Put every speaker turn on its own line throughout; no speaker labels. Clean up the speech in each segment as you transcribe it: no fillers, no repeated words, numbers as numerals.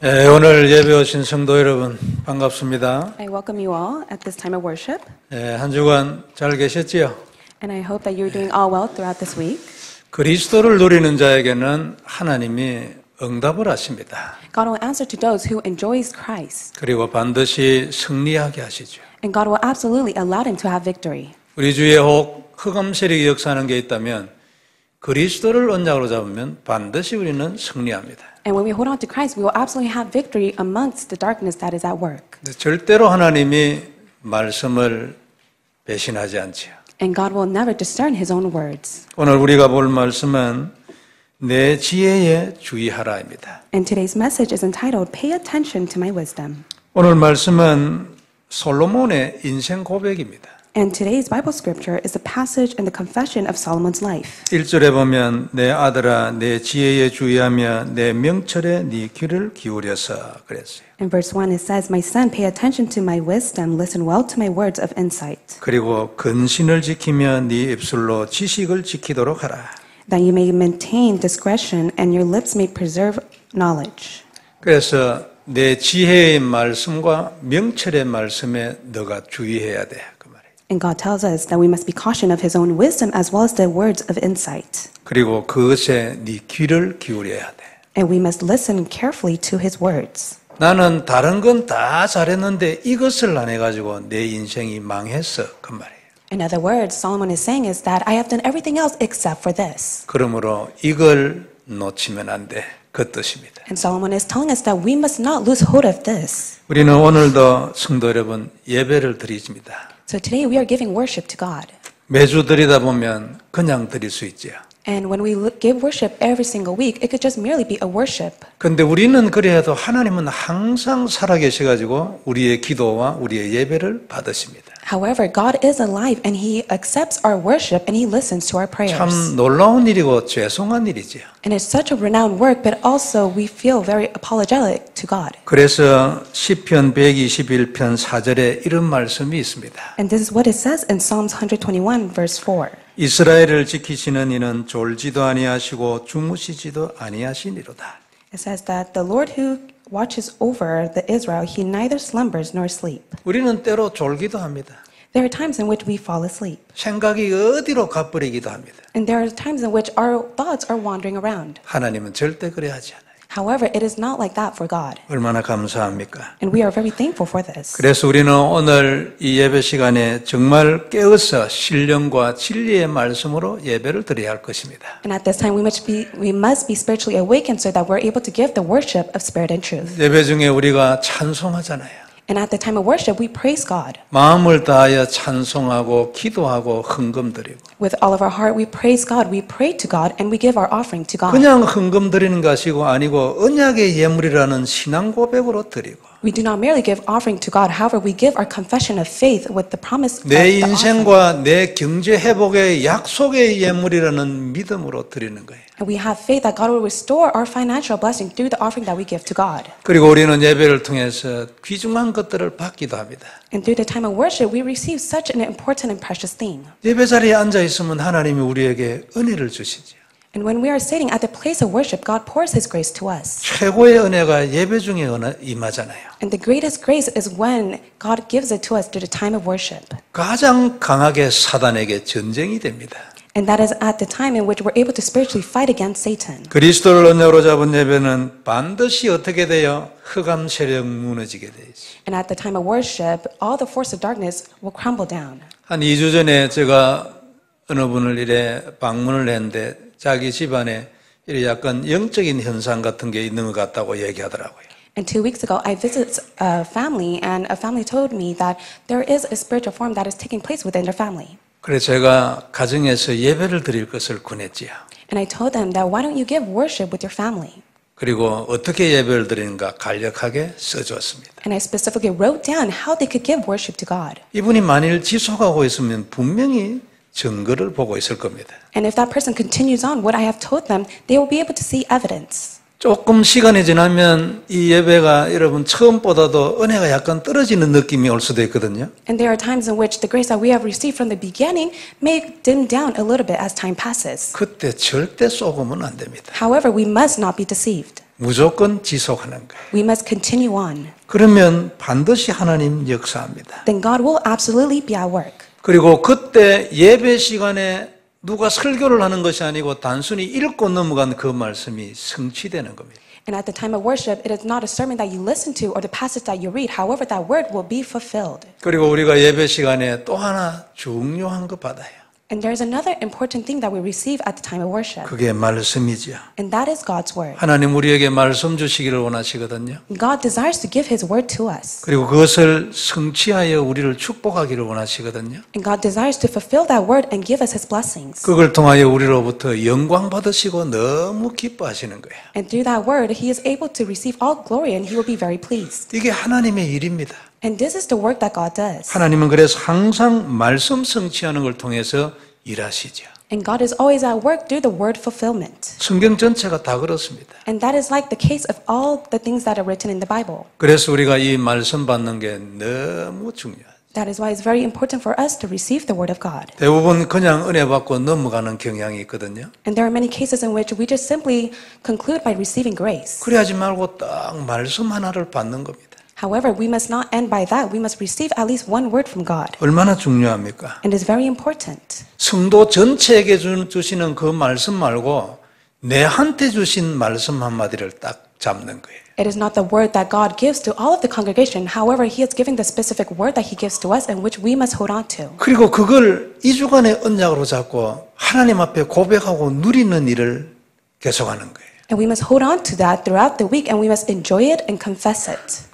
오늘 예배 오신 성도 여러분 반갑습니다.
I welcome you all at this time of worship,
한 주간 잘 계셨지요?
and I hope that you're doing all well throughout this week.
그리스도를 누리는 자에게는 하나님이 응답을 하십니다.
God will answer to those who enjoys Christ,
그리고 반드시 승리하게 하시죠.
and God will absolutely allow them to have victory.
우리 주위에 혹 흑암 세력이 역사하는 게 있다면 그리스도를 언약으로 잡으면 반드시 우리는 승리합니다.
And when we hold on to Christ, we will absolutely have victory amongst the darkness that is at work.
절대로 하나님이 말씀을 배신하지 않지요.
And God will never discern His own words.
오늘 우리가 볼 말씀은 내 지혜에 주의하라입니다.
And today's message is entitled, Pay Attention to My Wisdom.
오늘 말씀은 솔로몬의 인생 고백입니다.
And today's Bible scripture is a passage in the confession of Solomon's life.
1절에 보면 내 아들아 내 지혜에 주의하며 내 명철에 네 귀를 기울여서 그랬어요.
In verse 1 it says, My son, pay attention to my wisdom, listen well to my words of insight,
그리고 근신을 지키며 네 입술로 지식을 지키도록 하라.
that you may maintain discretion and your lips may preserve knowledge.
그래서 내 지혜의 말씀과 명철의 말씀에 너가 주의해야 돼. 그 말이에요.
And God tells us that we must be cautious of His own wisdom as well as the words of insight.
그리고 그것에 네 귀를 기울여야 돼.
And we must listen carefully to His words.
나는 다른 건 다 잘했는데 이것을 안 해가지고 내 인생이 망했어. 그 말이에요.
In other words, Solomon is saying is that I have done everything else except for this.
그러므로 이걸 놓치면 안 돼. 그 뜻입니다.
And Solomon is telling us that we must not lose hold of this.
우리는 오늘도 성도 여러분 예배를 드립니다.
So today we are giving worship to God.
매주 드리다 보면 그냥 드릴 수 있죠.
And when we give worship every single week, it could just merely be a worship.
근데 우리는 그래도 하나님은 항상 살아계셔가지고 우리의 기도와 우리의 예배를 받으십니다.
However, God is alive and He accepts our worship and He listens to our prayers.
참 놀라운 일이고 죄송한 일이죠.
And it's such a renowned work, but also we feel very apologetic to God.
그래서 시편 121편 4절에 이런 말씀이 있습니다.
And this is what it says in Psalms 121 verse 4.
이스라엘을 지키시는 이는 졸지도 아니하시고 주무시지도 아니하시니로다.
It says that the Lord who watches over the Israel, He neither slumbers nor sleep.
우리는 때로 졸기도 합니다.
There are times in which we fall asleep.
생각이 어디로 가버리기도 합니다.
And there are times in which our thoughts are wandering around.
하나님은 절대 그래 하지 않아요.
However, it is not like that for God.
얼마나 감사합니까?
And we are very thankful for this.
그래서 우리는 오늘 이 예배 시간에 정말 깨어서 신령과 진리의 말씀으로 예배를 드려야 할 것입니다.
And at this time, we must be spiritually awakened so that we're able to give the worship of spirit and truth.
예배 중에 우리가 찬송하잖아요.
And at the time of worship, we praise God.
마음을 다하여 찬송하고 기도하고 헌금 드리고
With all of our heart, we praise God, we pray to God, and we give our offering to God.
그냥 헌금 드리는 것이고 아니고 언약의 예물이라는 신앙 고백으로 드리고
We do not merely give offering to God. However, we give our confession of faith with the promise of
내
the offering.
인생과 내 경제 회복의 약속의 예물이라는 믿음으로 드리는 거예요.
And we have faith that God will restore our financial blessing through the offering that we give to God.
그리고 우리는 예배를 통해서 귀중한 것들을 받기도 합니다.
And through the time of worship, we receive such an important and precious thing.
예배 자리에 앉아 있으면 하나님이 우리에게 은혜를 주시죠.
And when we are sitting at the place of worship, God pours His grace to us.
최고의 은혜가 예배 중에 임하잖아요.
And the greatest grace is when God gives it to us through the time of worship.
가장 강하게 사단에게 전쟁이 됩니다.
And that is at the time in which we're able to spiritually fight against Satan.
그리스도를 언약으로 잡은 예배는 반드시 어떻게 돼요? 흑암 세력 무너지게 돼 있어요.
And at the time of worship, all the force of darkness will crumble down.
한 2주 전에 제가 어느 분을 이래 방문을 했는데 자기 집안에 이래 약간 영적인 현상 같은 게 있는 것 같다고 얘기하더라고요.
And 2 weeks ago, I visited a family, and a family told me that there is a spiritual form that is taking place within their family.
그래서 제가 가정에서 예배를 드릴 것을 권했지요.
And I told them that why don't you give worship with your family?
그리고 어떻게 예배를 드리는가 간략하게 써주었습니다.
And I specifically wrote down how they could give worship to God.
이분이 만일 지속하고 있으면 분명히 증거를 보고 있을 겁니다.
And if that person continues on what I have told them, they will be able to see evidence.
조금 시간이 지나면 이 예배가 여러분 처음보다도 은혜가 약간 떨어지는 느낌이 올 수도 있거든요.
And there are times in which the grace that we have received from the beginning may dim down a little bit as time passes.
그때 절대 속으면 안 됩니다.
However, we must not be deceived.
무조건 지속하는 거예요.
We must continue on.
그러면 반드시 하나님 역사합니다.
Then God will absolutely be at work.
그리고 그때 예배 시간에 누가 설교를 하는 것이 아니고 단순히 읽고 넘어간 그 말씀이 성취되는 겁니다.
And at the time of worship, it is not a sermon that you listen to or the passage that you read. However, that word will be fulfilled.
그리고 우리가 예배 시간에 또 하나 중요한 거 받아요.
And there is another important thing that we receive at the time of worship.
그게 말씀이죠.
And that is God's word.
하나님 우리에게 말씀 주시기를 원하시거든요.
God desires to give His word to us.
그리고 그것을 성취하여 우리를 축복하기를 원하시거든요.
And God desires to fulfill that word and give us His blessings.
그걸 통하여 우리로부터 영광 받으시고 너무 기뻐하시는 거예요.
And through that word, He is able to receive all glory and He will be very pleased.
이게 하나님의 일입니다.
And this is the work that God does.
하나님은 그래서 항상 말씀 성취하는 걸 통해서 일하시죠.
And God is always at work through the word fulfillment.
성경 전체가 다 그렇습니다.
And that is like the case of all the things that are written in the Bible.
그래서 우리가 이 말씀 받는 게 너무 중요하죠.
That is why it's very important for us to receive the word of God.
대부분 그냥 은혜 받고 넘어가는 경향이 있거든요.
And there are many cases in which we just simply conclude by receiving grace.
그래야지 말고 딱 말씀 하나를 받는 겁니다.
However, we must not end by that. We must receive at least one word from God.
얼마나 중요합니까?
And it's very important.
성도 전체에게 주시는 그 말씀 말고 내한테 주신 말씀 한마디를 딱 잡는 거예요.
It is not the word that God gives to all of the congregation. However, He is giving the specific word that He gives to us and which we must hold on to.
그리고 그걸 2주간의 언약으로 잡고 하나님 앞에 고백하고 누리는 일을 계속하는 거예요.
And we must hold on to that throughout the week and we must enjoy it and confess it.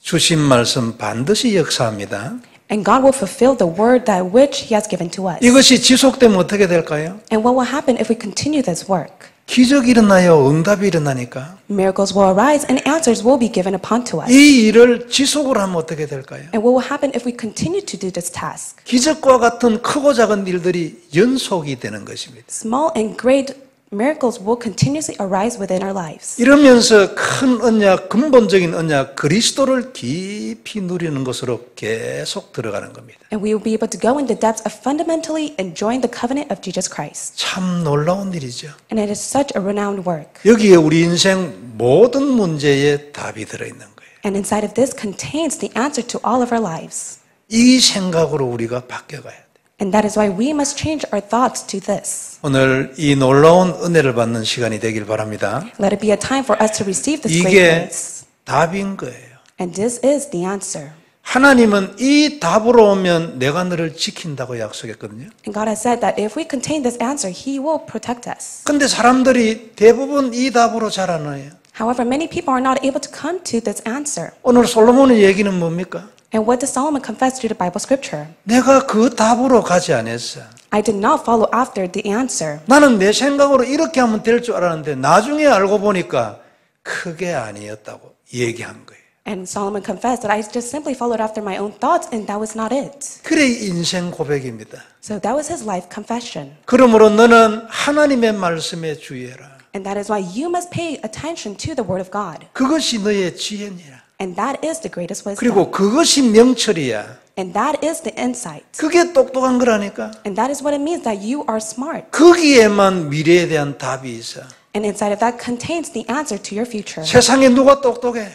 주신 말씀 반드시 역사합니다.
And God will fulfill the word that which He has given to us.
이것이 지속되면 어떻게 될까요?
And what will happen if we continue this work?
기적이 일어나요. 응답이 일어나니까.
Miracles will arise and answers will be given upon to us.
이 일을 지속을 하면 어떻게 될까요?
And what will happen if we continue to do this task?
기적과 같은 크고 작은 일들이 연속이 되는 것입니다.
Small and great miracles will continuously arise within our lives.
이러면서 큰 언약, 근본적인 언약, 그리스도를 깊이 누리는 것으로 계속 들어가는 겁니다.
And we will be able to go in the depths of fundamentally enjoying the covenant of Jesus Christ.
참 놀라운 일이죠.
And it is such a renowned work.
여기에 우리 인생 모든 문제에 답이 들어있는 거예요.
And inside of this contains the answer to all of our lives.
이 생각으로 우리가 바뀌어가야 돼요.
And that is why we must change our thoughts to this.
오늘 이 놀라운 은혜를 받는 시간이 되길 바랍니다.
Let it be a time for us to receive this great
이게
grace.
답인 거예요.
And this is the answer.
하나님은 이 답으로 오면 내가 너를 지킨다고 약속했거든요.
And God has said that if we contain this answer, He will protect us.
근데 사람들이 대부분 이 답으로 잘 안 와요.
However, many people are not able to come to this answer.
오늘 솔로몬의 얘기는 뭡니까?
And what does Solomon confess through the Bible scripture?
내가 그 답으로 가지 않았어.
I did not follow after the answer.
나는 내 생각으로 이렇게 하면 될 줄 알았는데 나중에 알고 보니까 그게 아니었다고 얘기한 거예요.
And Solomon confessed that I just simply followed after my own thoughts and that was not it.
그래 인생 고백입니다.
So that was his life confession.
그러므로 너는 하나님의 말씀에 주의해라.
And that is why you must pay attention to the word of God.
그것이 너의 지혜니라.
And that is the greatest wisdom.
그리고 그것이 명철이야.
And that is the insight.
그게 똑똑한 거라니까.
And that is what it means that you are smart.
거기에만 미래에 대한 답이 있어.
And inside of that contains the answer to your future.
세상에 누가 똑똑해?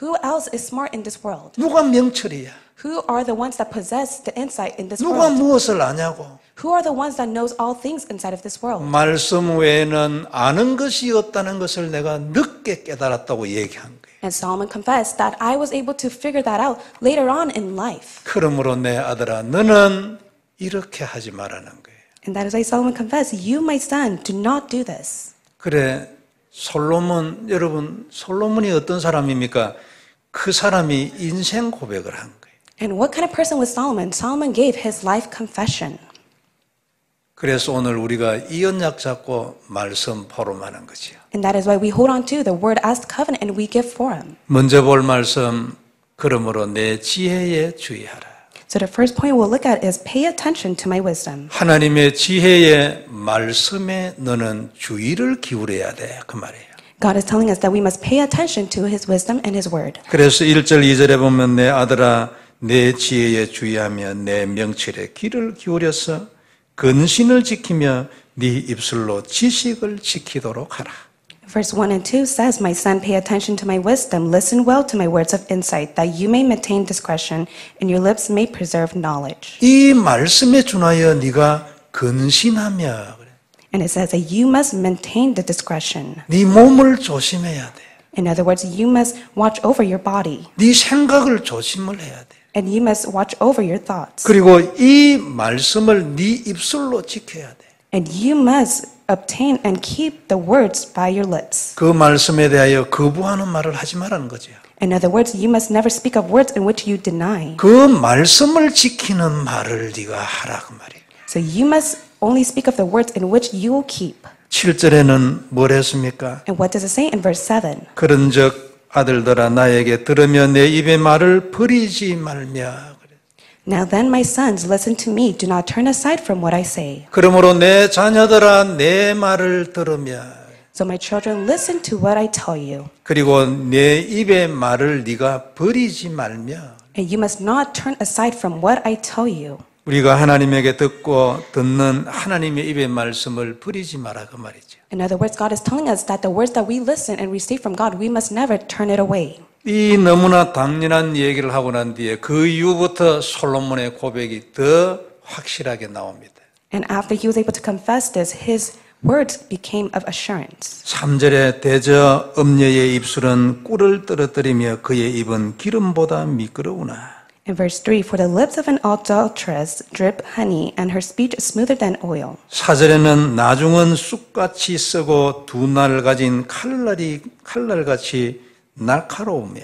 Who else is smart in this world?
누가 명철이야?
Who are the ones that possess the insight in this
누가
world?
무엇을 아냐고?
Who are the ones that knows all things inside of this world?
말씀 외에는 아는 것이 없다는 것을 내가 늦게 깨달았다고 얘기한 거예요.
And Solomon confessed that I was able to figure that out later on in life.
그러므로 내 아들아 너는 이렇게 하지 말라는 거예요.
And that is why Solomon confessed, you, my son, do not do this.
그래 솔로몬 여러분 솔로몬이 어떤 사람입니까? 그 사람이 인생 고백을 한 거예요.
And what kind of person was Solomon? Solomon gave his life confession.
그래서 오늘 우리가 이 언약 잡고 말씀 포럼하는 거지요.
And that is why we hold on to the word as the covenant and we give for him.
먼저 볼 말씀 그러므로 내 지혜에 주의하라.
So the first point we'll look at is pay attention to my wisdom.
하나님의 지혜의 말씀에 너는 주의를 기울여야 돼. 그 말이에요.
God is telling us that we must pay attention to his wisdom and his word.
그래서 1절 2절에 보면 내 아들아 내 지혜에 주의하며 내 명철에 귀를 기울여서 근신을 지키며 네 입술로 지식을 지키도록 하라.
Verse 1 and 2 says, My son, pay attention to my wisdom, listen well to my words of insight, that you may maintain discretion, and your lips may preserve knowledge.
이 말씀에 준하여 네가 근신하며 그래.
And it says that you must maintain the discretion.
네 몸을 조심해야 돼.
In other words, you must watch over your body,
네 생각을 조심을 해야 돼.
and you must watch over your thoughts.
그리고 이 말씀을 네 입술로 지켜야 돼.
And you must obtain and keep the words by your lips.
그 말씀에 대하여 거부하는 말을 하지 말라는 거죠.
In other words, you must never speak of words in which you deny.
그 말씀을 지키는 말을 네가 하라 그 말이에요.
So you must only speak of the words in which you will keep.
7절에는 뭘 했습니까?
And what does it say in verse 7?
그런즉 아들들아 나에게 들으며 내 입의 말을 버리지 말며.
Now then, my sons, listen to me. Do not turn aside from what I say.
그러므로 내 자녀들아 내 말을 들으며.
So my children, listen to what I tell you.
그리고 내 입의 말을 네가 버리지 말며.
And you must not turn aside from what I tell you.
우리가 하나님에게 듣고 듣는 하나님의 입의 말씀을 버리지 마라 그 말이죠.
In other words, God is telling us that the words that we listen and receive from God, we must never turn it away.
이 너무나 당연한 얘기를 하고 난 뒤에 그 이후부터 솔로몬의 고백이 더 확실하게 나옵니다.
And after he was able to confess this, his words became of assurance.
3절에 대저 음녀의 입술은 꿀을 떨어뜨리며 그의 입은 기름보다 미끄러우나.
In verse 3, for the lips of an adulteress drip honey, and her speech is smoother than oil.
4절에는 나중은 쑥같이 쓰고 두 날 가진 칼날같이 날카로우며.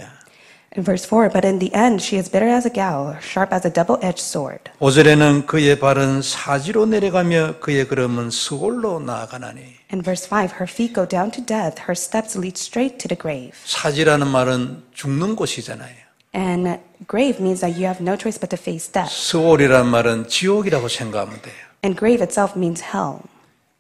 In verse 4, but in the end she is bitter as a gall, sharp as a double-edged sword.
5절에는 그의 발은 사지로 내려가며 그의 걸음은 스골로 나아가나니.
In verse 5, her feet go down to death, her steps lead straight to the grave.
사지라는 말은 죽는 곳이잖아요.
And grave means that you have no choice but to face death.
스골이라는 말은 지옥이라고 생각하면 돼요.
And grave itself means hell.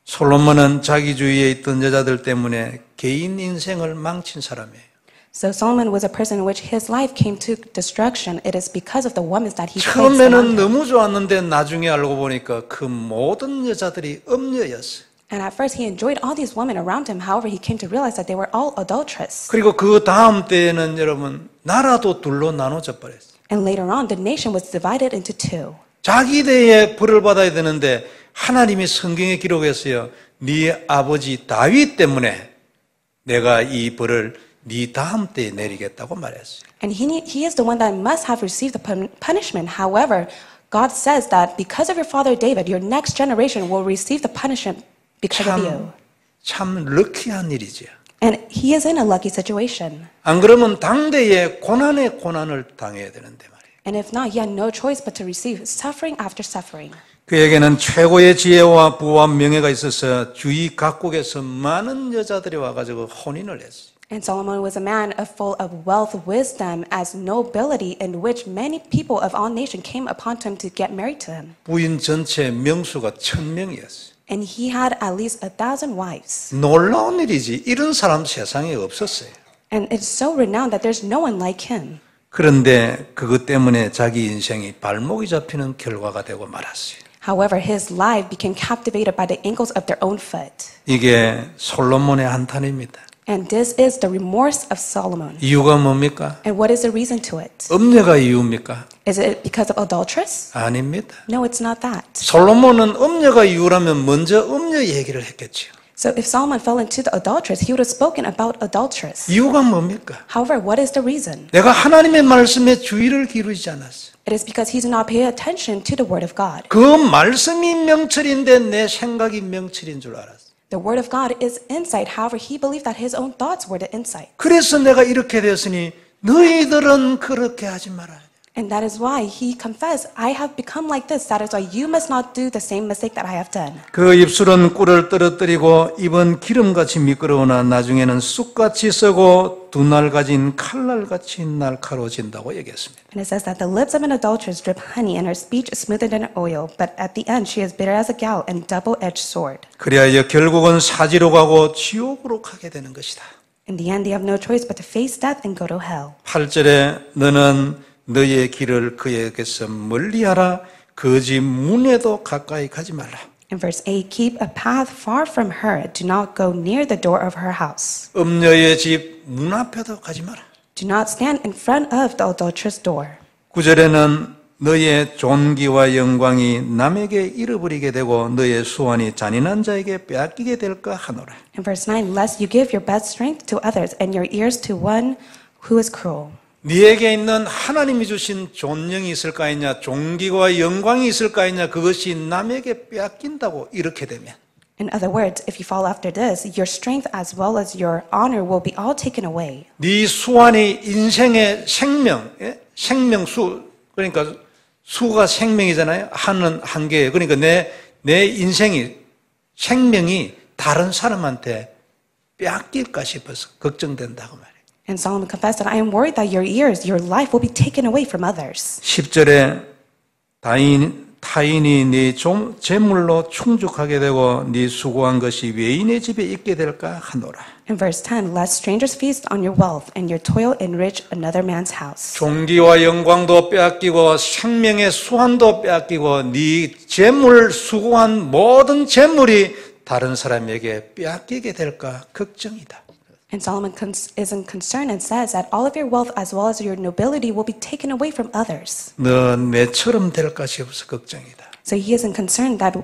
솔로몬은 자기 주위에 있던 여자들 때문에 개인 인생을 망친 사람이에요.
So Solomon was a person in which his life came to destruction. It is because of the women that he placed among
처음에는
him.
너무 좋았는데 나중에 알고 보니까 그 모든 여자들이 음녀였어요.
And at first he enjoyed all these women around him. However, he came to realize that they were all adulterous.
그리고 그 다음 때에는 여러분 나라도 둘로 나눠져 버렸어요.
And later on, the nation was divided into two.
자기 대에 벌을 받아야 되는데 하나님이 성경에 기록했어요. 네 아버지 다윗 때문에 내가 이 벌을 네 다음 때에 내리겠다고 말했어요.
And he is the one that must have received the punishment. However, God says that because of your father David, your next generation will receive the punishment because of you.
참 럭키한 일이죠.
And he is in a lucky situation.
안 그러면 당대에 고난에 고난을 당해야 되는데 말이에요.
And if not, he had no choice but to receive suffering after suffering.
그에게는 최고의 지혜와 부와 명예가 있어서 주위 각국에서 많은 여자들이 와가지고 혼인을 했어요.
And Solomon was a man full of wealth, wisdom, as nobility, in which many people of all nations came upon him to get married to him.
부인 전체 명수가 1000명이었어요.
And he had at least 1,000 wives.
놀라운 일이지 이런 사람 세상에 없었어요.
And it's so renowned that there's no one like him.
그런데 그것 때문에 자기 인생이 발목이 잡히는 결과가 되고 말았어요.
However, his life became captivated by the ankles of their own foot.
이게 솔로몬의 한탄입니다.
And this is the remorse of Solomon.
이유가 뭡니까?
And what is the reason to it?
음녀가 이유입니까?
Is it because of adulteress?
아닙니다.
No, it's not that.
솔로몬은 음녀가 이유라면 먼저 음녀 얘기를 했겠지요.
So if Solomon fell into the adulteress, he would have spoken about adulteress.
이유가 뭡니까?
However, what is the reason?
내가 하나님의 말씀에 주의를 기울이지 않았어.
It is because he did not pay attention to the word of God.
그 말씀이 명철인데 내 생각이 명철인 줄 알았어.
The word of God is insight. However, he believed that his own thoughts were the insight.
그래서 내가 이렇게 됐으니 너희들은 그렇게 하지 마라.
And that is why he confessed, I have become like this. That is why you must not do the same mistake that I have done.
그 입술은 꿀을 떨어뜨리고 입은 기름같이 미끄러우나 나중에는 쑥같이 썩고 두 날 가진 칼날같이 날카로워진다고 얘기했습니다.
And it says that the lips of an adulteress drip honey and her speech is smoother than oil. But at the end she is bitter as a gall and double-edged sword.
그리하여 결국은 사지로 가고 지옥으로 가게 되는 것이다.
In the end they have no choice but to face death and go to hell.
8절에 너는 너의 길을 그에게서 멀리하라. 거짓 문에도 가까이 가지 말라.
In verse 8, keep a path far from her. Do not go near the door of her house.
음녀의 집 문 앞에도 가지 마라.
Do not stand in front of the adulterous door.
9절에는 너의 존귀와 영광이 남에게 잃어버리게 되고 너의 수완이 잔인한 자에게 빼앗기게 될까 하노라.
In verse 9, lest you give your best strength to others and your ears to one who is cruel.
네게 있는 하나님이 주신 존영이 있을까 있냐, 존귀와 영광이 있을까 있냐, 그것이 남에게 빼앗긴다고 이렇게 되면
In other words, if you fall after this, your strength as well as your honor will be all taken away.
네 수완이 인생의 생명, 생명수, 그러니까 수가 생명이잖아요. 한은 한계예요. 그러니까 내 인생이, 생명이 다른 사람한테 빼앗길까 싶어서 걱정된다고 말이에요.
And Solomon confessed that I am worried that your ears, your life will be taken away from others.
10절에 타인이 네 재물로 충족하게 되고 네 수고한 것이 외인의 집에 있게 될까 하노라.
In verse 10, lest strangers feast on your wealth and your toil enrich another man's house.
존귀와 영광도 빼앗기고 생명의 수완도 빼앗기고 네 재물 수고한 모든 재물이 다른 사람에게 빼앗기게 될까 걱정이다.
And Solomon isn't concerned and says that all of your wealth as well as your nobility will be taken away from others.
너 내처럼 될까 싶어서 걱정이다.
So he isn't concerned that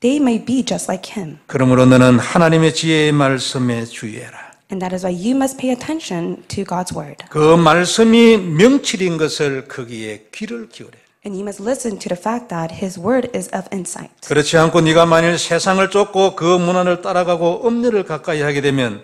they may be just like him.
그러므로 너는 하나님의 지혜의 말씀에 주의해라.
And that is why you must pay attention to God's word.
그 말씀이 명철인 것을 거기에 귀를 기울여.
And you must listen to the fact that his word is of insight.
그렇지 않고 네가 만일 세상을 쫓고 그 문화를 따라가고 음료를 가까이 하게 되면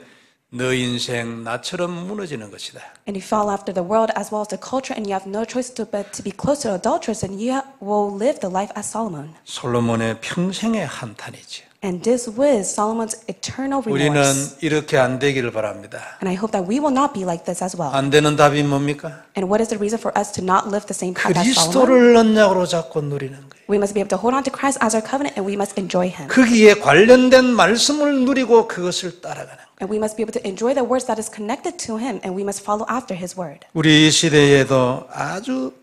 너 인생 나처럼 무너지는 것이다.
And you fall after the world as well as the culture and you have no choice but to be close to adulterers and you will live the life as Solomon.
솔로몬의 평생의 한탄이지.
And this was Solomon's eternal
우리는
remorse.
이렇게 안 되기를 바랍니다.
And I hope that we will not be like this as well.
안 되는 답이 뭡니까?
And what is the reason for us to not live the same path as Solomon?
그리스도를 언약으로 잡고 누리는 거예요.
We must be able to hold on to Christ as our covenant and we must enjoy him.
거기에 관련된 말씀을 누리고 그것을 따라가는 거예요.
And we must be able to enjoy the words that is connected to him and we must follow after his word.
우리 시대에도 아주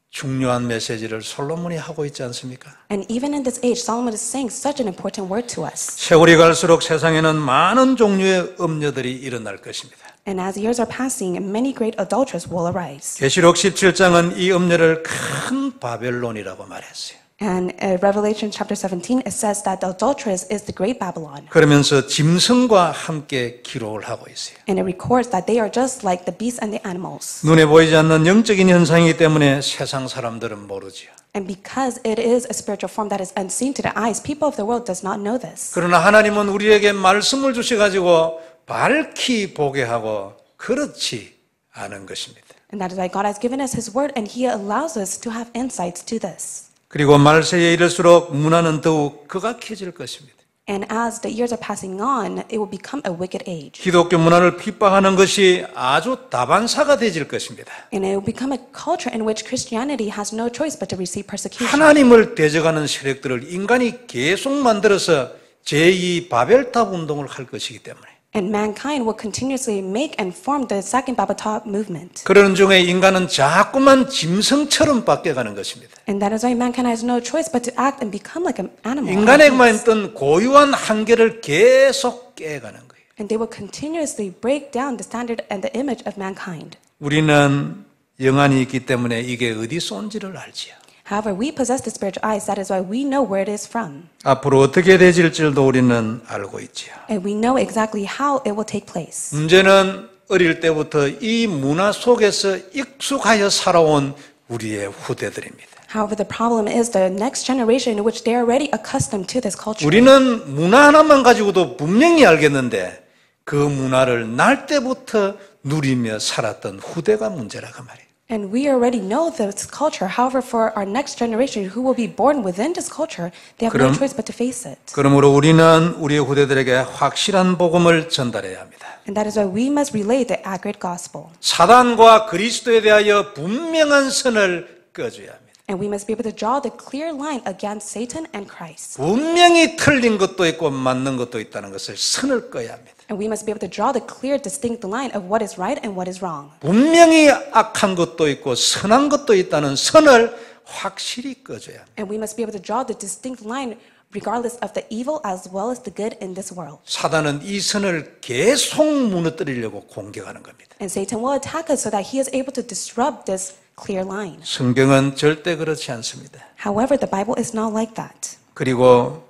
중요한 메시지를 솔로몬이 하고 있지 않습니까?
And even in this age, Solomon is saying such an important word to us.
세월이 갈수록 세상에는 많은 종류의 음녀들이 일어날 것입니다.
And as years are passing, many great adulterers will arise.
계시록 17장은 이 음녀를 큰 바벨론이라고 말했어요.
And in Revelation chapter 17, it says that the adulteress is the great Babylon.
그러면서 짐승과 함께 기록을 하고 있어요.
And it records that they are just like the beasts and the animals.
눈에 보이지 않는 영적인 현상이기 때문에 세상 사람들은 모르지요.
And because it is a spiritual form that is unseen to the eyes, people of the world does not know this.
그러나 하나님은 우리에게 말씀을 주셔가지고 밝히 보게 하고 그렇지 않은 것입니다.
And that is why God has given us his word and he allows us to have insights to this.
그리고 말세에 이를수록 문화는 더욱 극악해질 것입니다.
And as the years are passing on, it will become a wicked age.
기독교 문화를 핍박하는 것이 아주 다반사가 되질 것입니다.
And it will become a culture in which Christianity has no choice but to receive persecution.
하나님을 대적하는 세력들을 인간이 계속 만들어서 제2 바벨탑 운동을 할 것이기 때문에
And mankind will continuously make and form the second Babel Top movement.
그런 중에 인간은 자꾸만 짐승처럼 바뀌어가는 것입니다.
And that is why mankind has no choice but to act and become like an animal.
인간에게만 있던 고유한 한계를 계속 깨가는 거예요.
And they will continuously break down the standard and the image of mankind.
우리는 영안이 있기 때문에 이게 어디서 온지를 알지요.
However, we possess the spiritual eyes. That is why we know where it is from.
앞으로 어떻게 되질지도 우리는 알고 있지요.
And we know exactly how it will take place.
문제는 어릴 때부터 이 문화 속에서 익숙하여 살아온 우리의 후대들입니다.
However, the problem is the next generation in which they are already accustomed to this culture.
우리는 문화 하나만 가지고도 분명히 알겠는데 그 문화를 날 때부터 누리며 살았던 후대가 문제라고 말이에요.
And we already know this culture. However, for our next generation who will be born within this culture, they have no choice but to face it.
그러므로 우리는 우리의 후대들에게 확실한 복음을 전달해야 합니다.
And that is why we must relay the accurate gospel.
사단과 그리스도에 대하여 분명한 선을 꺼줘야 합니다.
And we must be able to draw the clear line against Satan and Christ.
분명히 틀린 것도 있고 맞는 것도 있다는 것을 선을 꺼야 합니다.
And we must be able to draw the clear, distinct line of what is right and what is wrong.
분명히 악한 것도 있고 선한 것도 있다는 선을 확실히 꺼줘야 합니다.
And we must be able to draw the distinct line regardless of the evil as well as the good in this world.
사단은 이 선을 계속 무너뜨리려고 공격하는 겁니다.
And Satan will attack us so that he is able to disrupt this clear line.
성경은 절대 그렇지 않습니다.
However, the Bible is not like that.
그리고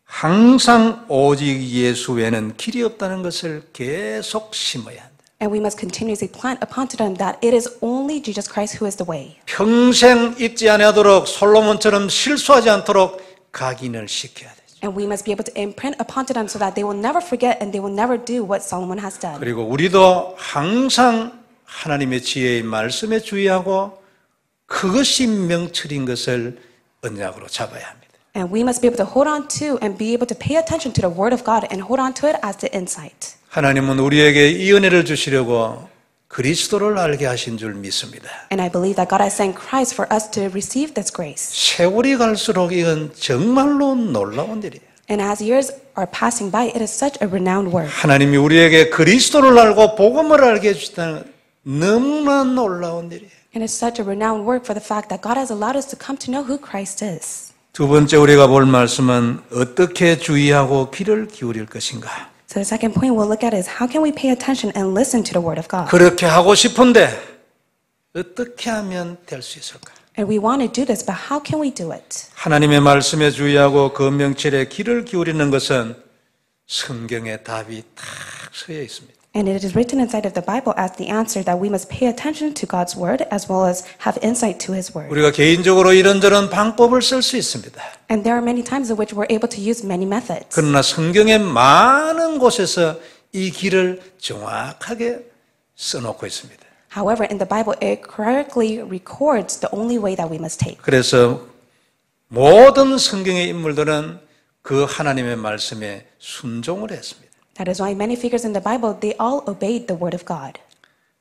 항상 오직 예수 외에는 길이 없다는 것을 계속 심어야 한다.
And we must continuously plant upon to them that it is only Jesus Christ who is the way.
평생 잊지 않도록 솔로몬처럼 실수하지 않도록 각인을 시켜야 되죠.
And we must be able to imprint upon to them so that they will never forget and they will never do what Solomon has done.
그리고 우리도 항상 하나님의 지혜의 말씀에 주의하고 그것이 명철인 것을 언약으로 잡아야 합니다.
And we must be able to hold on to and be able to pay attention to the word of God and hold on to it as the insight.
하나님은 우리에게 이 은혜를 주시려고 그리스도를 알게 하신 줄 믿습니다.
And I believe that God has sent Christ for us to receive this grace.
세월이 갈수록 이건 정말로 놀라운 일이에요.
And as years are passing by, it is such a renowned work.
하나님이 우리에게 그리스도를 알고 복음을 알게 해주시다는 너무나 놀라운 일이에요.
And it's such a renowned work for the fact that God has allowed us to come to know who Christ is.
두 번째 우리가 볼 말씀은 어떻게 주의하고 귀를 기울일 것인가.
So the second point we'll look at is how can we pay attention and listen to the word of God?
그렇게 하고 싶은데 어떻게 하면 될 수 있을까?
And we want to do this, but how can we do it?
하나님의 말씀에 주의하고 그 명철에 귀를 기울이는 것은 성경의 답이 딱 서여 있습니다.
And it is written inside of the Bible as the answer that we must pay attention to God's word as well as have insight to his word.
우리가 개인적으로 이런저런 방법을 쓸 수 있습니다.
And there are many times in which we're able to use many methods.
그러나 성경의 많은 곳에서 이 길을 정확하게 써놓고 있습니다.
However, in the Bible, it correctly records the only way that we must take.
그래서 모든 성경의 인물들은 그 하나님의 말씀에 순종을 했습니다.
That is why many figures in the Bible, they all obeyed the word of God.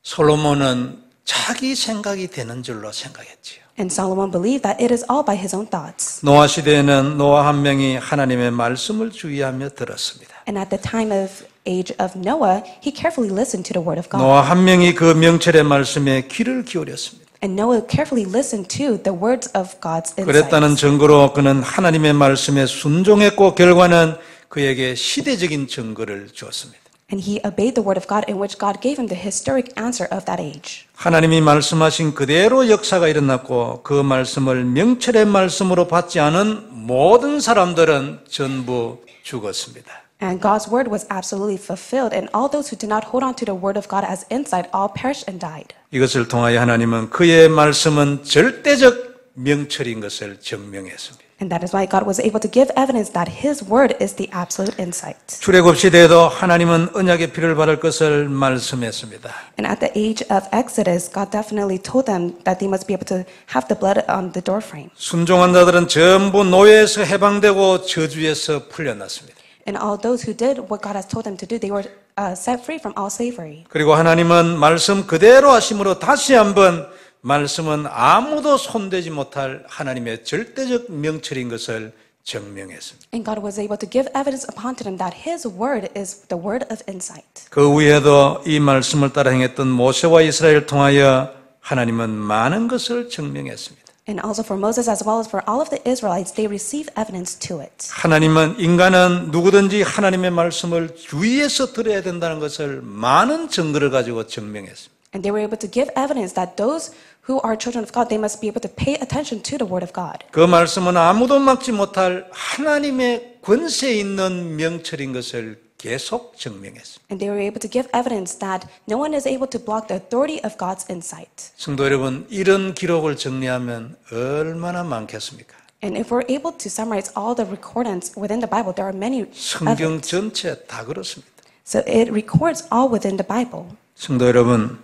솔로몬은 자기 생각이 되는 줄로 생각했지요.
And Solomon believed that it is all by his own thoughts.
노아 시대에는 노아 한 명이 하나님의 말씀을 주의하며 들었습니다.
And at the time of age of Noah, he carefully listened to the word of God.
노아 한 명이 그 명철의 말씀에 귀를 기울였습니다.
And Noah carefully listened to the words of God's
그랬다는
insights.
증거로 그는 하나님의 말씀에 순종했고 결과는 그에게 시대적인 증거를 주었습니다.
And he obeyed the word of God in which God gave him the historic answer of that age.
하나님이 말씀하신 그대로 역사가 일어났고 그 말씀을 명철의 말씀으로 받지 않은 모든 사람들은 전부 죽었습니다.
And God's word was absolutely fulfilled, and all those who did not hold on to the word of God as insight all perished and died.
이것을 통하여 하나님은 그의 말씀은 절대적 명철인 것을 증명했습니다.
And that is why God was able to give evidence that his word is the absolute insight.
출애굽 시대에도 하나님은 언약의 피를 바를 것을 말씀했습니다.
And at the age of Exodus, God definitely told them that they must be able to have the blood on the doorframe.
순종한 자들은 전부 노예에서 해방되고 저주에서 풀려났습니다.
And all those who did what God has told them to do, they were set free from all slavery.
그리고 하나님은 말씀 그대로 하심으로 다시 한번 말씀은 아무도 손대지 못할 하나님의 절대적 명철인 것을 증명했습니다.
And God was able to give evidence upon to them that his word is the word of insight.
그 후에도 이 말씀을 따라 행했던 모세와 이스라엘을 통하여 하나님은 많은 것을 증명했습니다.
And also for Moses as well as for all of the Israelites, they receive evidence to it.
하나님은 인간은 누구든지 하나님의 말씀을 주의해서 들어야 된다는 것을 많은 증거를 가지고 증명했습니다.
And they were able to give evidence that those who are children of God, they must be able to pay attention to the word of God.
그 말씀은 아무도 막지 못할 하나님의 권세 있는 명철인 것을 계속 증명했습니다.
And they were able to give evidence that no one is able to block the authority of God's insight.
성도 여러분, 이런 기록을 정리하면 얼마나 많겠습니까?
And if we're able to summarize all the recordings within the Bible, there are many
성경
evidence.
전체 다 그렇습니다.
So it records all within the Bible.
성도 여러분,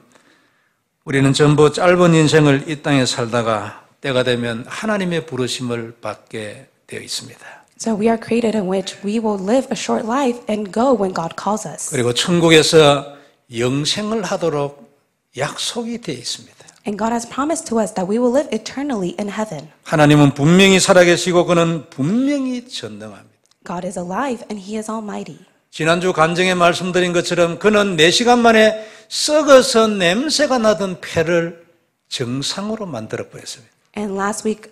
우리는 전부 짧은 인생을 이 땅에 살다가 때가 되면 하나님의 부르심을 받게 되어 있습니다.
So we are created in which we will live a short life and go when God calls us.
그리고 천국에서 영생을 하도록 약속이 되어 있습니다.
And God has promised to us that we will live eternally in heaven.
하나님은 분명히 살아계시고 그는 분명히 전능합니다.
God is alive and he is almighty.
지난주 간증에 말씀드린 것처럼 그는 4시간 만에 썩어서 냄새가 나던 폐를 정상으로 만들어 버렸습니다.
And last week,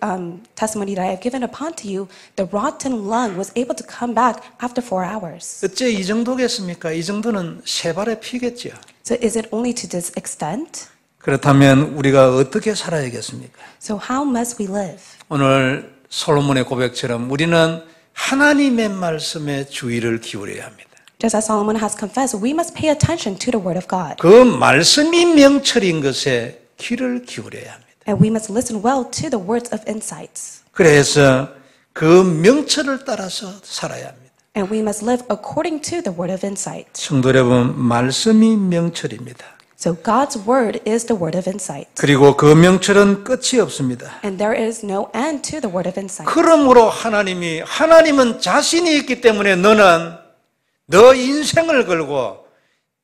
testimony that I have given upon to you, the rotten lung was able to come back after 4 hours.
어째 이 정도겠습니까? 이 정도는 세 발의 피겠죠.
So is it only to this extent?
그렇다면 우리가 어떻게 살아야겠습니까?
So how must we live?
오늘 솔로몬의 고백처럼 우리는 하나님의 말씀에 주의를 기울여야 합니다.
Just as Solomon has confessed, we must pay attention to the word of God.
그 말씀이 명철인 것에 귀를 기울여야 합니다.
And we must listen well to the words of insights.
그래서 그 명철을 따라서 살아야 합니다.
And we must live according to the word of insight.
성도 여러분, 말씀이 명철입니다.
So God's word is the word of insight.
그리고 그 명철은 끝이 없습니다.
And there is no end to the word of insight.
그러므로 하나님은 자신이 있기 때문에 너는 너 인생을 걸고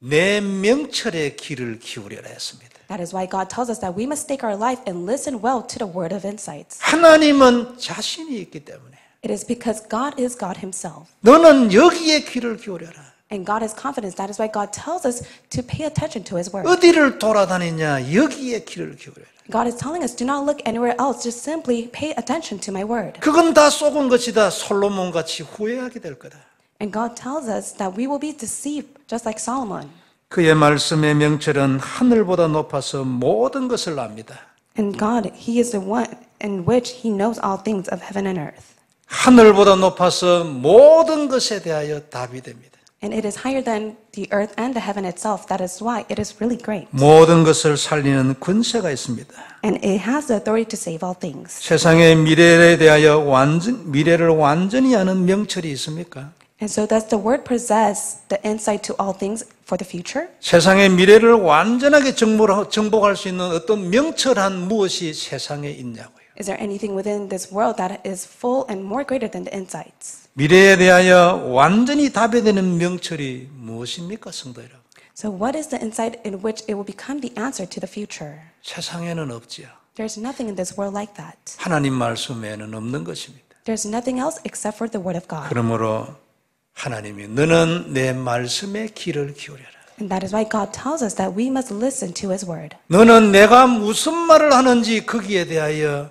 내 명철의 귀를 기울여라 했습니다.
That is why God tells us that we must stake our life and listen well to the word of insights.
하나님은 자신이 있기 때문에
It is because God is God himself.
너는 여기에 귀를 기울여라.
And God is confidence. That is why God tells us to pay attention to his word.
어디를 돌아다니냐 여기에 귀를 기울여라.
God is telling us, do not look anywhere else. Just simply pay attention to my word.
그건 다 속은 것이다. 솔로몬같이 후회하게 될 거다.
And God tells us that we will be deceived just like Solomon.
그의 말씀의 명철은 하늘보다 높아서 모든 것을 압니다.
And God, he is the one in which he knows all things of heaven and earth.
하늘보다 높아서 모든 것에 대하여 답이 됩니다.
And it is higher than the earth and the heaven itself. That is why it is really great.
모든 것을 살리는 권세가 있습니다.
And it has the authority to save all things.
세상의 미래에 대하여 미래를 완전히 아는 명철이 있습니까?
And so does the word possess the insight to all things for the future?
세상의 미래를 완전하게 정복할 수 있는 어떤 명철한 무엇이 세상에 있냐고요.
Is there anything within this world that is full and more greater than the insights?
미래에 대하여 완전히 답이 되는 명철이 무엇입니까, 성도 여러분?
So what is the insight in which it will become the answer to the future?
세상에는 없지요.
There's nothing in this world like that.
하나님 말씀 외에는 없는 것입니다.
There's nothing else except for the word of God.
그러므로 하나님이 너는 내 말씀에 귀를 기울여라.
And that is why God tells us that we must listen to his word.
너는 내가 무슨 말을 하는지 거기에 대하여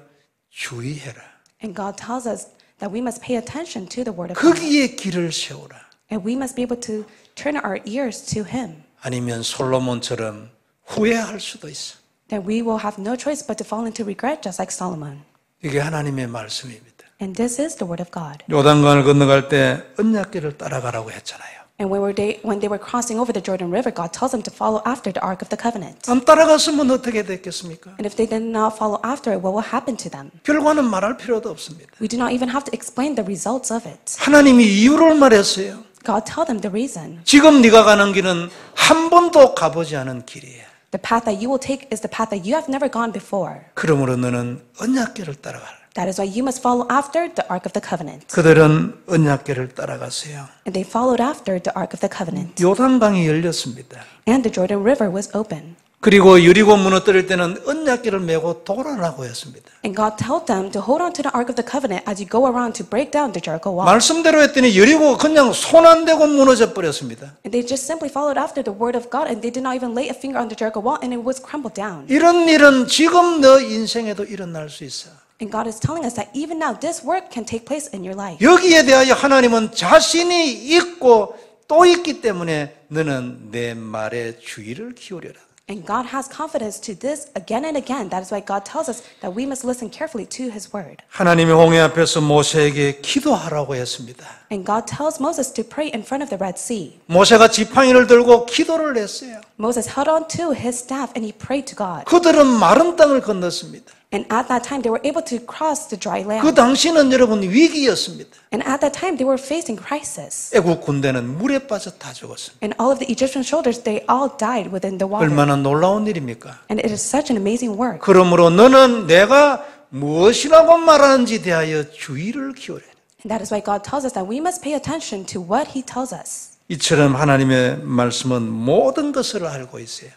주의해라.
And God tells us that we must pay attention to the word of God.
거기에 귀를 세우라.
And we must be able to turn our ears to him.
아니면 솔로몬처럼 후회할 수도 있어.
Then we will have no choice but to fall into regret just like Solomon.
이게 하나님의 말씀입니다.
And this is the word of God.
요단강을 건너갈 때 언약궤를 따라가라고 했잖아요.
And when they were crossing over the Jordan River, God tells them to follow after the Ark of the Covenant.
안 따라갔으면 어떻게 됐겠습니까?
And if they did not follow after it, what will happen to them?
결과는 말할 필요도 없습니다.
We do not even have to explain the results of it.
하나님이 이유를 말했어요.
God tell them the reason.
지금 네가 가는 길은 한 번도 가보지 않은 길이에요.
The path that you will take is the path that you have never gone before.
그러므로 너는 언약궤를 따라가라.
That is why you must follow after the Ark of the Covenant.
그들은 언약궤를 따라갔어요.
And they followed after the Ark of the Covenant.
요단강이 열렸습니다.
And the Jordan River was open.
그리고 여리고 무너뜨릴 때는 언약궤를 메고 돌아라고 했습니다.
And God told them to hold on to the Ark of the Covenant as you go around to break down the Jericho wall.
말씀대로 했더니 여리고 그냥 손 안 대고 무너져 버렸습니다.
And they just simply followed after the word of God and they did not even lay a finger on the Jericho wall and it was crumbled down.
이런 일은 지금 너 인생에도 일어날 수 있어.
And God is telling us that even now this work can take place in your life.
여기에 대하여 하나님은 자신이 있고 또 있기 때문에 너는 내 말에 주의를 기울여라.
And God has confidence to this again and again. That is why God tells us that we must listen carefully to his word.
하나님의 홍해 앞에서 모세에게 기도하라고 했습니다.
And God tells Moses to pray in front of the Red Sea.
모세가 지팡이를 들고 기도를 했어요.
Moses held on to his staff and he prayed to God.
그들은 마른 땅을 건넜습니다.
And at that time they were able to cross the dry
그
land.
당시는 여러분 위기였습니다.
And at that time they were facing crisis.
애국 군대는 물에 빠져 다 죽었습니다.
And all of the Egyptian soldiers, they all died within the water.
얼마나 놀라운 일입니까?
And it is such an amazing work.
그러므로 너는 내가 무엇이라고 말하는지 대하여 주의를 기울여라.
And that is why God tells us that we must pay attention to what he tells us.
이처럼 하나님의 말씀은 모든 것을 알고 있어요.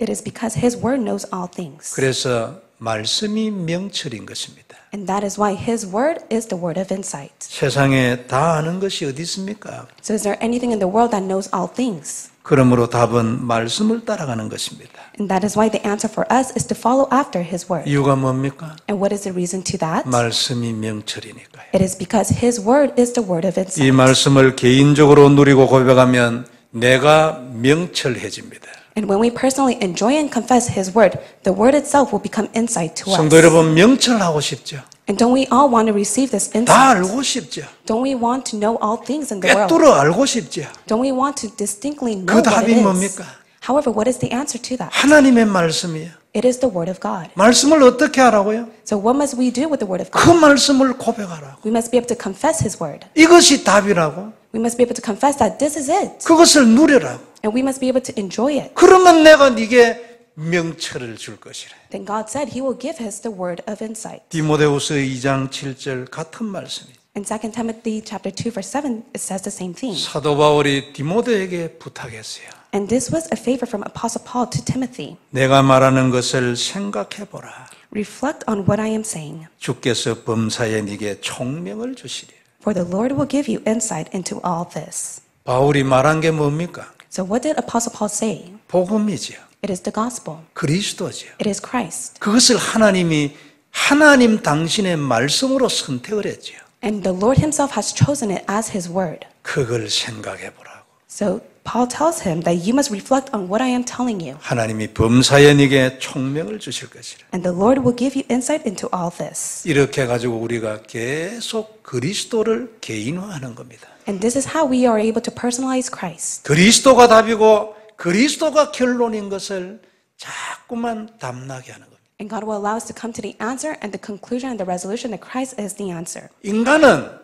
It is because his word knows all things.
그래서 말씀이 명철인 것입니다.
And that is why his word is the word of insight.
세상에 다 아는 것이 어디 있습니까?
So is there anything in the world that knows all things?
그러므로 답은 말씀을 따라가는 것입니다.
And that is why the answer for us is to follow after His word.
이유가 뭡니까?
And what is the reason to that?
말씀이 명철이니까요.
It is because His word is the word of
이
insight.
말씀을 개인적으로 누리고 고백하면 내가 명철해집니다.
And when we personally enjoy and confess His word, the word itself will become insight to
성도
us.
여러분, 명철하고 싶죠?
And don't we all want to receive this
다
insight?
알고 싶죠?
Don't we want to know all things in the world?
꿰뚫어 알고 싶죠?
Don't we want to distinctly know
그
what
답이
it is?
뭡니까?
However, what is the answer to that?
하나님의 말씀이에요.
It is the word of God.
말씀을 어떻게 하라고요?
So what must we do with the word of
그
God?
말씀을 고백하라고.
We must be able to confess His word.
이것이 답이라고.
We must be able to confess that this is it.
그것을 누려라고.
And we must be able to enjoy it.
그러면 내가 네게 명철을 줄 것이래.
Then God said He will give us the word of insight.
디모데후서 2장 7절 같은 말씀이에요.
In 2 Timothy chapter 2 verse 7, it says the same thing.
사도 바울이 디모데에게 부탁했어요.
And this was a favor from Apostle Paul to Timothy.
내가 말하는 것을 생각해 보라.
Reflect on what I am saying,
주께서 범사에 네게 총명을 주시리라.
for the Lord will give you insight into all this.
바울이 말한 게 뭡니까?
So what did Apostle Paul say?
복음이지요.
It is the gospel.
그리스도지요.
It is Christ.
그것을 하나님 당신의 말씀으로 선택을 했지요.
And the Lord Himself has chosen it as His word.
그걸 생각해 보라고.
So Paul tells him that you must reflect on what I am telling you.
하나님이 범사에 네게 총명을 주실 것이라.
And the Lord will give you insight into all this.
이렇게 가지고 우리가 계속 그리스도를 개인화하는 겁니다.
And this is how we are able to personalize Christ.
그리스도가 답이고 그리스도가 결론인 것을 자꾸만 담나게 하는 겁니다.
And God will allow us to come to the answer and the conclusion and the resolution that Christ is the answer.
인간은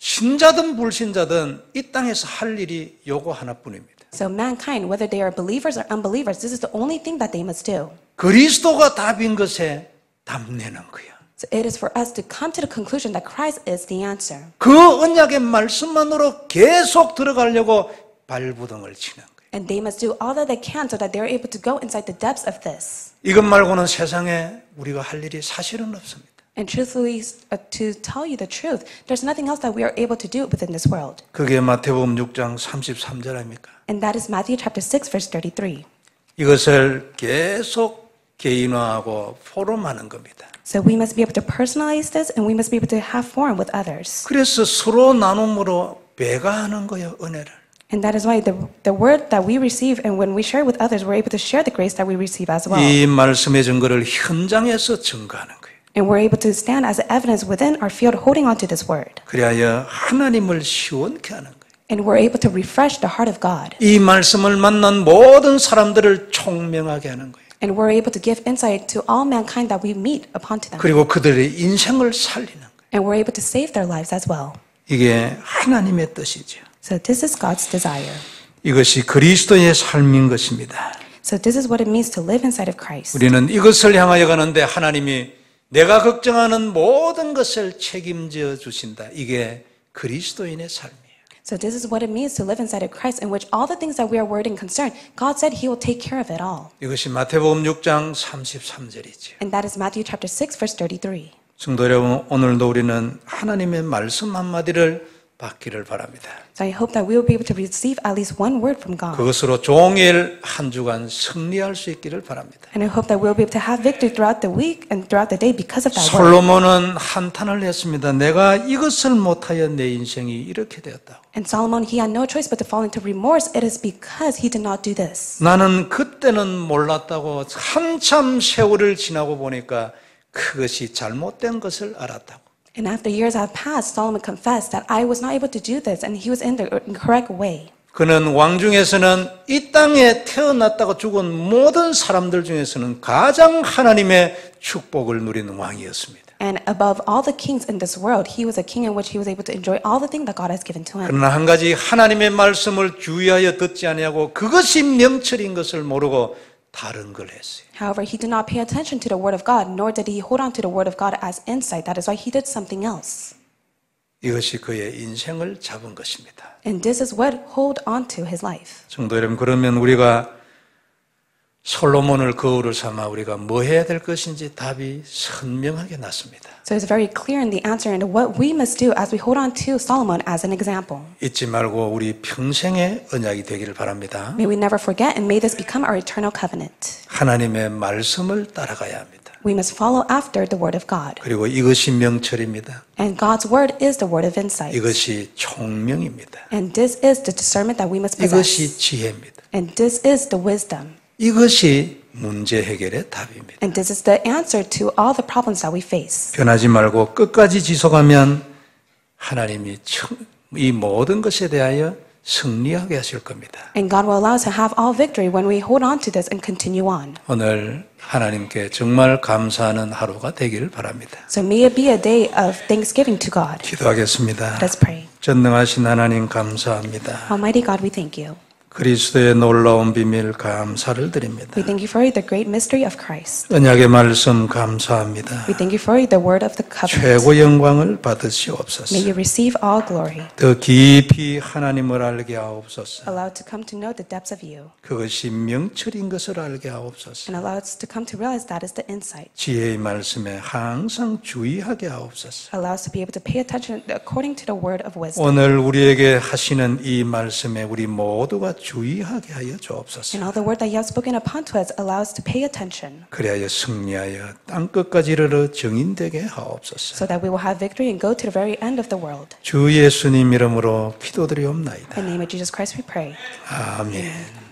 신자든 불신자든 이 땅에서 할 일이 요거 하나뿐입니다.
So mankind, whether they are believers or unbelievers, this is the only thing that they must do.
그리스도가 답인 것에 담내는 거야.
So it is for us to come to the conclusion that Christ is the answer.
그 언약의 말씀만으로 계속 들어가려고 발부둥을 치는 거예요.
And they must do all that they can so that they're able to go inside the depths of this.
이것 말고는 세상에 우리가 할 일이 사실은 없습니다.
And truthfully, to tell you the truth, there's nothing else that we are able to do within this world.
그게 마태복음 6장 33절 아닙니까?
And that is Matthew chapter 6, verse 33.
이것을 계속 개인화하고 포럼하는 겁니다.
So we must be able to personalize this and we must be able to have forum with others.
그래서 서로 나눔으로 배가하는 거예요, 은혜를.
And that is why the word that we receive and when we share with others, we're able to share the grace that we receive as well.
이 말씀의 증거를 현장에서 증거하는 거예요.
And we're able to stand as evidence within our field holding on to this word.
그리하여 하나님을 시원케 하는 거예요.
And we're able to refresh the heart of God.
이 말씀을 만난 모든 사람들을 총명하게 하는 거예요.
And we're able to give insight to all mankind that we meet upon to them.
그리고 그들의 인생을 살리는 거예요.
And we're able to save their lives as well.
이게 하나님의 뜻이죠.
So this is God's desire.
이것이 그리스도의 삶인 것입니다.
So this is what it means to live inside of Christ.
우리는 이것을 향하여 가는데 하나님이 내가 걱정하는 모든 것을 책임져 주신다. 이게 그리스도인의 삶이에요.
So this is what it means to live inside of Christ, in which all the things that we are worried and concerned, God said He will take care of it all.
이것이 마태복음 6장 33절이죠.
And that is Matthew chapter 6, verse 33.
성도 여러분, 오늘도 우리는 하나님의 말씀 한마디를 받기를 바랍니다.
So I hope that we will be able to receive at least one word from God.
그것으로 종일 한 주간 승리할 수 있기를 바랍니다.
And I hope that we'll be able to have victory throughout the week and throughout the day because of that word.
솔로몬은 한탄을 했습니다. 내가 이것을 못하여 내 인생이 이렇게 되었다고.
And Solomon, he had no choice but to fall into remorse. It is because he did not do this.
나는 그때는 몰랐다고 한참 세월을 지나고 보니까 그것이 잘못된 것을 알았다고.
And after years have passed, Solomon confessed that I was not able to do this and he was in the incorrect way.
그는 왕 중에서는 이 땅에 태어났다가 죽은 모든 사람들 중에서는 가장 하나님의 축복을 누리는 왕이었습니다.
And above all the kings in this world, he was a king in which he was able to enjoy all the things that God has given to him.
그러나 한 가지 하나님의 말씀을 주의하여 듣지 아니하고 그것이 명철인 것을 모르고 다른 걸 했어요.
However, he did not pay attention to the word of God, nor did he hold on to the word of God as insight. That is why he did something else.
이것이 그의 인생을 잡은 것입니다.
And this is what hold on to his life.
성도 여러분, 그러면 우리가 솔로몬을 거울을 삼아 우리가 뭐 해야 될 것인지 답이 선명하게 났습니다.
So it's very clear in the answer and what we must do as we hold on to Solomon as an example.
잊지 말고 우리 평생의 언약이 되기를 바랍니다.
May we never forget and may this become our eternal covenant.
하나님의 말씀을 따라가야 합니다.
We must follow after the word of God.
그리고 이것이 명철입니다.
And God's word is the word of insight.
이것이 총명입니다.
And this is the discernment that we must possess.
이것이 지혜입니다.
And this is the wisdom.
이것이 문제 해결의 답입니다.
And this is the answer to all the problems that we face.
변하지 말고 끝까지 지속하면 하나님이 이 모든 것에 대하여 승리하게 하실 겁니다.
And God will allow us to have all victory when we hold on to this and continue on.
오늘 하나님께 정말 감사하는 하루가 되기를 바랍니다.
So may it be a day of thanksgiving to God.
기도하겠습니다.
Let us pray.
전능하신 하나님 감사합니다.
Almighty God, we thank you.
그리스도의 놀라운 비밀 감사를 드립니다.
We thank you for the great mystery of Christ.
언약의 말씀 감사합니다.
We thank you for the word of the covenant.
최고 영광을 받으시옵소서.
May you receive all glory.
더 깊이 하나님을 알게 하옵소서.
Allow us to come to know the depths of you.
그것이 명철인 것을 알게 하옵소서.
And allow us to come to realize that is the insight.
지혜의 말씀에 항상 주의하게 하옵소서.
Allow us to be able to pay attention according to the word of wisdom.
오늘 우리에게 하시는 이 말씀에 우리 모두가 주의하게 하여 주옵소서.
And all the word that you have spoken upon to us, allow us to pay attention.
그리하여 승리하여 땅끝까지 이르러 정인되게 하옵소서.
So that we will have victory and go to the very end of the world.
주 예수님 이름으로 기도드리옵나이다.
In the name of Jesus Christ we pray.
아멘.